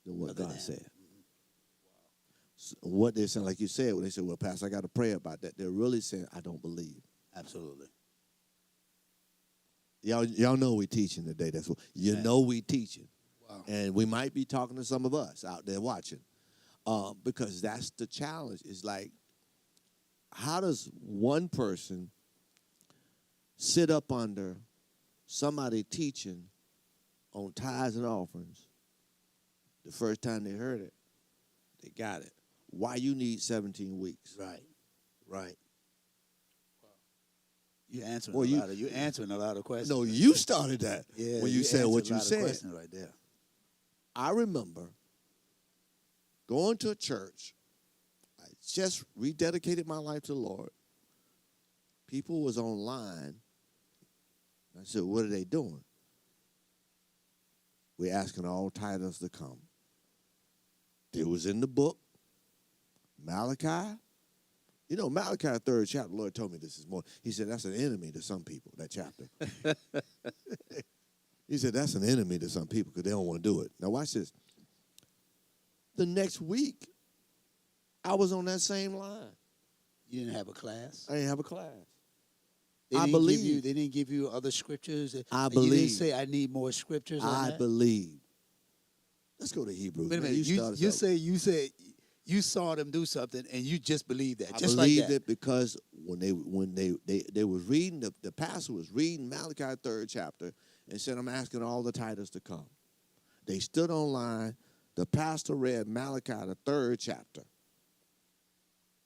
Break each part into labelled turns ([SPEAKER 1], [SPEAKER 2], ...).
[SPEAKER 1] than what God said. So what they're saying, like you said, when they say, well, Pastor, I got to pray about that, they're really saying, I don't believe.
[SPEAKER 2] Absolutely.
[SPEAKER 1] Y'all know we teaching today. That's what you know we teaching. Wow. And we might be talking to some of us out there watching. Because that's the challenge. It's like, how does one person sit up under somebody teaching on tithes and offerings the first time they heard it? They got it. Why you need 17 weeks?
[SPEAKER 2] Right. Wow. You're answering a lot of questions.
[SPEAKER 1] No, you started that when you said what you said.
[SPEAKER 2] Right there.
[SPEAKER 1] I remember going to a church. I just rededicated my life to the Lord. People was online. I said, what are they doing? We're asking all tithers to come. It was in the book, Malachi. You know, Malachi 3rd chapter, the Lord told me this morning. He said, that's an enemy to some people, that chapter. He said, that's an enemy to some people because they don't want to do it. Now, watch this. The next week, I was on that same line.
[SPEAKER 2] You didn't have a class?
[SPEAKER 1] I didn't have a class.
[SPEAKER 2] They didn't give you other scriptures?
[SPEAKER 1] I believe.
[SPEAKER 2] You didn't say, I need more scriptures on that?
[SPEAKER 1] I believe. Let's go to Hebrews.
[SPEAKER 2] Wait a minute. You say you saw them do something and you just believed that.
[SPEAKER 1] I
[SPEAKER 2] just
[SPEAKER 1] believed
[SPEAKER 2] like that.
[SPEAKER 1] it because when they was reading, the pastor was reading Malachi 3rd chapter and said, I'm asking all the tithers to come. They stood online. The pastor read Malachi the 3rd chapter.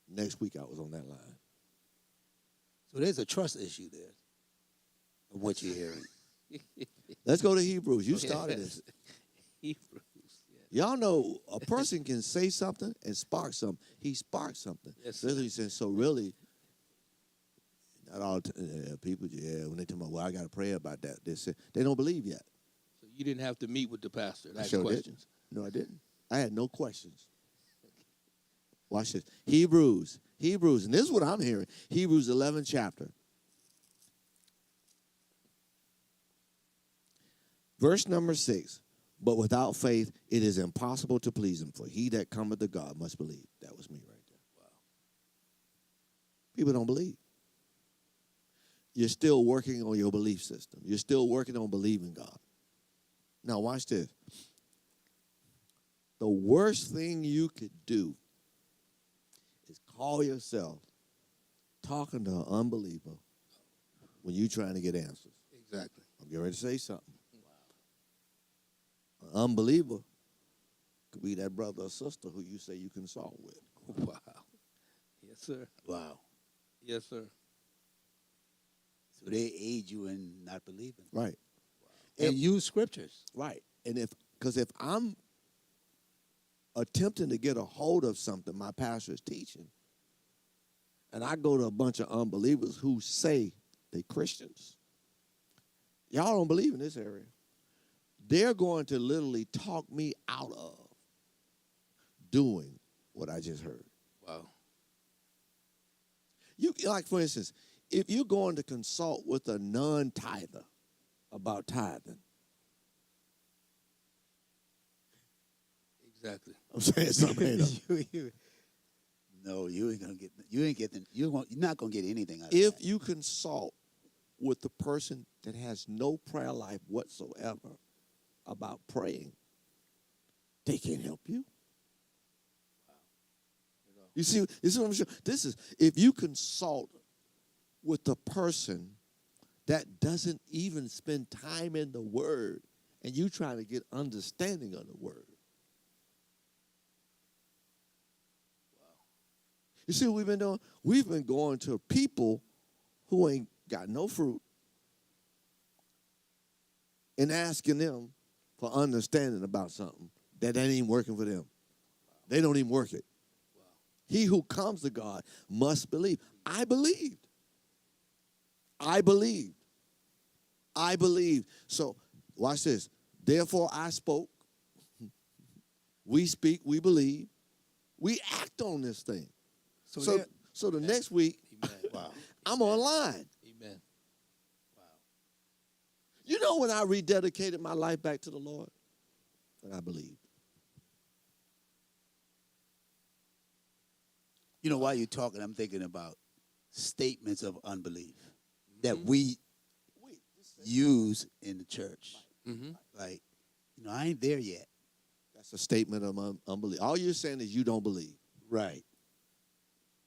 [SPEAKER 1] Next week I was on that line.
[SPEAKER 2] So there's a trust issue there of what you're hearing.
[SPEAKER 1] Let's go to Hebrews. You started this.
[SPEAKER 2] Hebrews.
[SPEAKER 1] Y'all know a person can say something and spark something. He sparked something.
[SPEAKER 2] Yes,
[SPEAKER 1] Literally said, so really, not all people, when they tell me, well, I got to pray about that. They don't believe yet.
[SPEAKER 3] So you didn't have to meet with the pastor and ask
[SPEAKER 1] Sure
[SPEAKER 3] questions.
[SPEAKER 1] Didn't. No, I didn't. I had no questions. Watch this. Hebrews, and this is what I'm hearing. Hebrews 11th chapter. Verse number 6. But without faith, it is impossible to please him. For he that cometh to God must believe. That was me right there. Wow. People don't believe. You're still working on your belief system. You're still working on believing God. Now watch this. The worst thing you could do is call yourself talking to an unbeliever when you're trying to get answers.
[SPEAKER 2] Exactly.
[SPEAKER 1] I'm getting ready to say something. An unbeliever could be that brother or sister who you say you consult with.
[SPEAKER 3] Wow. Yes, sir.
[SPEAKER 2] Wow.
[SPEAKER 3] Yes, sir.
[SPEAKER 2] So they aid you in not believing.
[SPEAKER 1] Right.
[SPEAKER 2] Wow. And use scriptures.
[SPEAKER 1] Right. And if I'm attempting to get a hold of something my pastor is teaching, and I go to a bunch of unbelievers who say they Christians, y'all don't believe in this area. They're going to literally talk me out of doing what I just heard.
[SPEAKER 3] Wow.
[SPEAKER 1] Like, for instance, if you're going to consult with a non-tither about tithing.
[SPEAKER 3] Exactly.
[SPEAKER 1] I'm saying something.
[SPEAKER 2] No, you're not gonna get anything out of
[SPEAKER 1] If
[SPEAKER 2] that.
[SPEAKER 1] you consult with the person that has no prayer life whatsoever about praying, they can't help you. You see what I'm saying? This is, if you consult with the person that doesn't even spend time in the Word, and you trying to get understanding of the Word. You see what we've been doing? We've been going to people who ain't got no fruit and asking them for understanding about something that ain't even working for them. They don't even work it. He who comes to God must believe. I believed. So watch this. Therefore I spoke. We speak, we believe. We act on this thing. So the next week,
[SPEAKER 3] Wow.
[SPEAKER 1] I'm online.
[SPEAKER 3] Amen. Wow.
[SPEAKER 1] You know when I rededicated my life back to the Lord? And I believed.
[SPEAKER 2] You know, while you're talking, I'm thinking about statements of unbelief that we use in the church.
[SPEAKER 3] Mm-hmm.
[SPEAKER 2] Like, you know, I ain't there yet.
[SPEAKER 1] That's a statement of unbelief. All you're saying is you don't believe.
[SPEAKER 2] Right.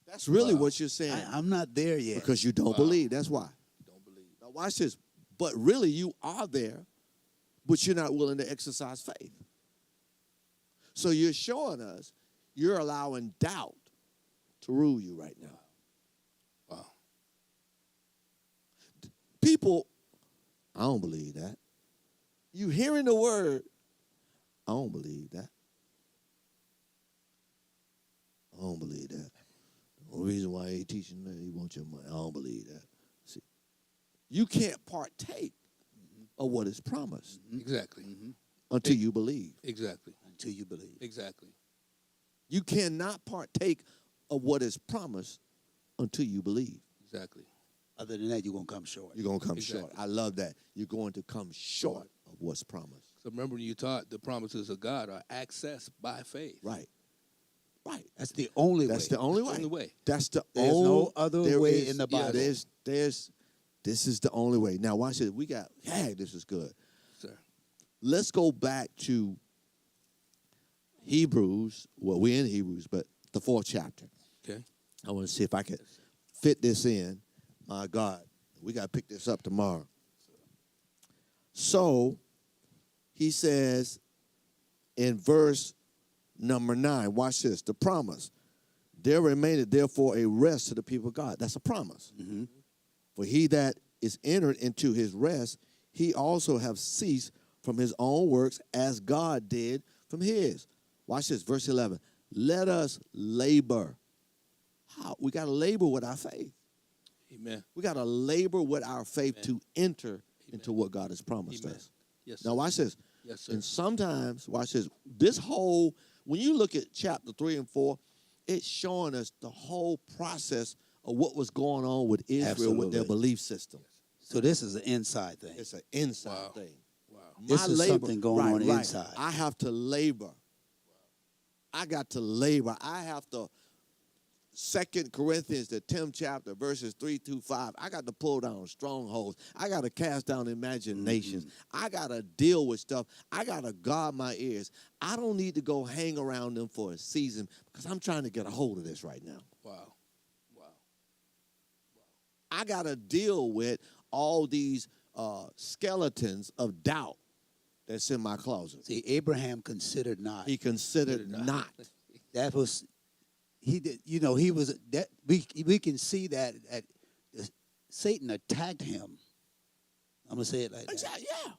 [SPEAKER 1] That's really what you're saying.
[SPEAKER 2] I'm not there yet.
[SPEAKER 1] Because you don't believe. That's why.
[SPEAKER 3] You don't believe.
[SPEAKER 1] Now watch this. But really you are there, but you're not willing to exercise faith. So you're showing us you're allowing doubt to rule you right now.
[SPEAKER 3] Wow.
[SPEAKER 1] People, I don't believe that. You hearing the word, I don't believe that. I don't believe that. The only reason why he ain't teaching that, he wants your money. I don't believe that. See, you can't partake of what is promised
[SPEAKER 3] Exactly.
[SPEAKER 1] until you believe.
[SPEAKER 3] Exactly.
[SPEAKER 2] Until you believe.
[SPEAKER 3] Exactly.
[SPEAKER 1] You cannot partake of what is promised until you believe.
[SPEAKER 3] Exactly.
[SPEAKER 2] Other than that, you're going to come short.
[SPEAKER 1] You're going to come
[SPEAKER 3] Exactly.
[SPEAKER 1] short. I love that. You're going to come short of what's promised.
[SPEAKER 3] So remember when you taught the promises of God are accessed by faith.
[SPEAKER 1] Right. Right.
[SPEAKER 2] That's the only way.
[SPEAKER 1] That's the only way.
[SPEAKER 3] Only way.
[SPEAKER 1] That's the
[SPEAKER 2] There's
[SPEAKER 1] only
[SPEAKER 2] no other
[SPEAKER 1] there
[SPEAKER 2] way
[SPEAKER 1] is-
[SPEAKER 2] in the Bible.
[SPEAKER 1] This is the only way. Now watch it. We got, this is good.
[SPEAKER 3] Sir.
[SPEAKER 1] Let's go back to Hebrews. Well, we're in Hebrews, but the 4th chapter.
[SPEAKER 3] Okay.
[SPEAKER 1] I want to see if I can fit this in. My God, we got to pick this up tomorrow. So he says in verse number 9, watch this, the promise. There remaineth therefore a rest to the people of God. That's a promise.
[SPEAKER 2] Mm-hmm.
[SPEAKER 1] For he that is entered into his rest, he also have ceased from his own works as God did from his. Watch this, verse 11. Let us labor. How? We got to labor with our faith.
[SPEAKER 3] Amen.
[SPEAKER 1] We got to labor with our faith
[SPEAKER 3] Amen.
[SPEAKER 1] to enter into what God has promised
[SPEAKER 3] Amen.
[SPEAKER 1] us.
[SPEAKER 3] Yes, sir.
[SPEAKER 1] Now watch this.
[SPEAKER 3] Yes, sir.
[SPEAKER 1] And sometimes, watch this, this whole, when you look at chapter 3 and 4, it's showing us the whole process of what was going on with Israel with their
[SPEAKER 2] Absolutely.
[SPEAKER 1] belief system.
[SPEAKER 2] So this is an inside thing.
[SPEAKER 1] It's an inside
[SPEAKER 3] Wow.
[SPEAKER 1] thing.
[SPEAKER 3] Wow.
[SPEAKER 2] This is something going on inside.
[SPEAKER 1] I have to labor. I got to labor. I have to, 2 Corinthians, the 10th chapter, verses 3 through 5. I got to pull down strongholds. I got to cast down imaginations. I got to deal with stuff. I got to guard my ears. I don't need to go hang around them for a season because I'm trying to get a hold of this right now.
[SPEAKER 3] Wow. Wow.
[SPEAKER 1] I got to deal with all these skeletons of doubt that's in my closet.
[SPEAKER 2] See, Abraham considered not.
[SPEAKER 1] He considered not.
[SPEAKER 2] That was, he did. You know, he was that. We can see that Satan attacked him. I'm gonna say it like that.
[SPEAKER 1] Exactly, yeah.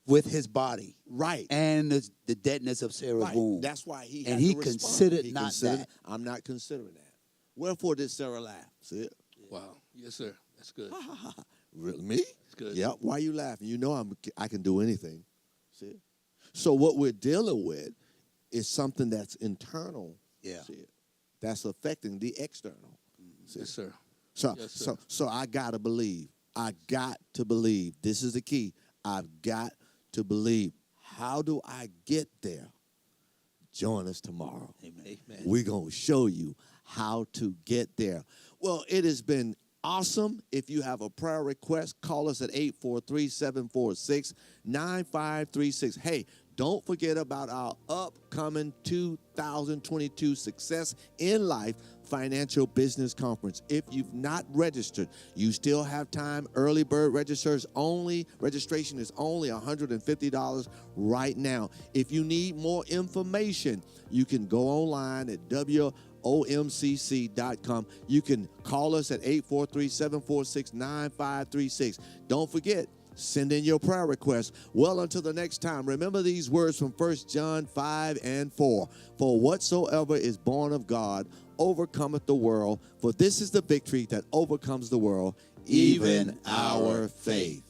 [SPEAKER 2] With his body,
[SPEAKER 1] Right.
[SPEAKER 2] and the deadness of Sarah's
[SPEAKER 1] Right.
[SPEAKER 2] womb.
[SPEAKER 1] That's why he
[SPEAKER 2] And
[SPEAKER 1] had
[SPEAKER 2] he
[SPEAKER 1] to respond.
[SPEAKER 2] considered not that.
[SPEAKER 1] I'm not considering that. Wherefore did Sarah laugh? See it?
[SPEAKER 3] Wow. Yes, sir. That's good.
[SPEAKER 1] Really? Me?
[SPEAKER 3] That's good.
[SPEAKER 1] Yeah. Why are you laughing? You know I can do anything. See it? So what we're dealing with is something that's internal.
[SPEAKER 2] Yeah.
[SPEAKER 1] See it? That's affecting the external. See
[SPEAKER 3] Yes,
[SPEAKER 1] it?
[SPEAKER 3] sir.
[SPEAKER 1] So,
[SPEAKER 3] Yes, sir.
[SPEAKER 1] so I gotta believe. I got to believe. This is the key. I've got to believe. How do I get there? Join us tomorrow.
[SPEAKER 2] Amen.
[SPEAKER 3] Amen.
[SPEAKER 1] We're gonna show you how to get there. Well, it has been awesome. If you have a prayer request, call us at 843-746-9536. Hey, don't forget about our upcoming 2022 Success in Life Financial Business Conference. If you've not registered, you still have time. Early bird registration is only $150 right now. If you need more information, you can go online at WOMCC.com. You can call us at 843-746-9536. Don't forget, send in your prayer requests. Well, until the next time, remember these words from 1 John 5 and 4. For whatsoever is born of God overcometh the world. For this is the victory that overcomes the world, even our faith.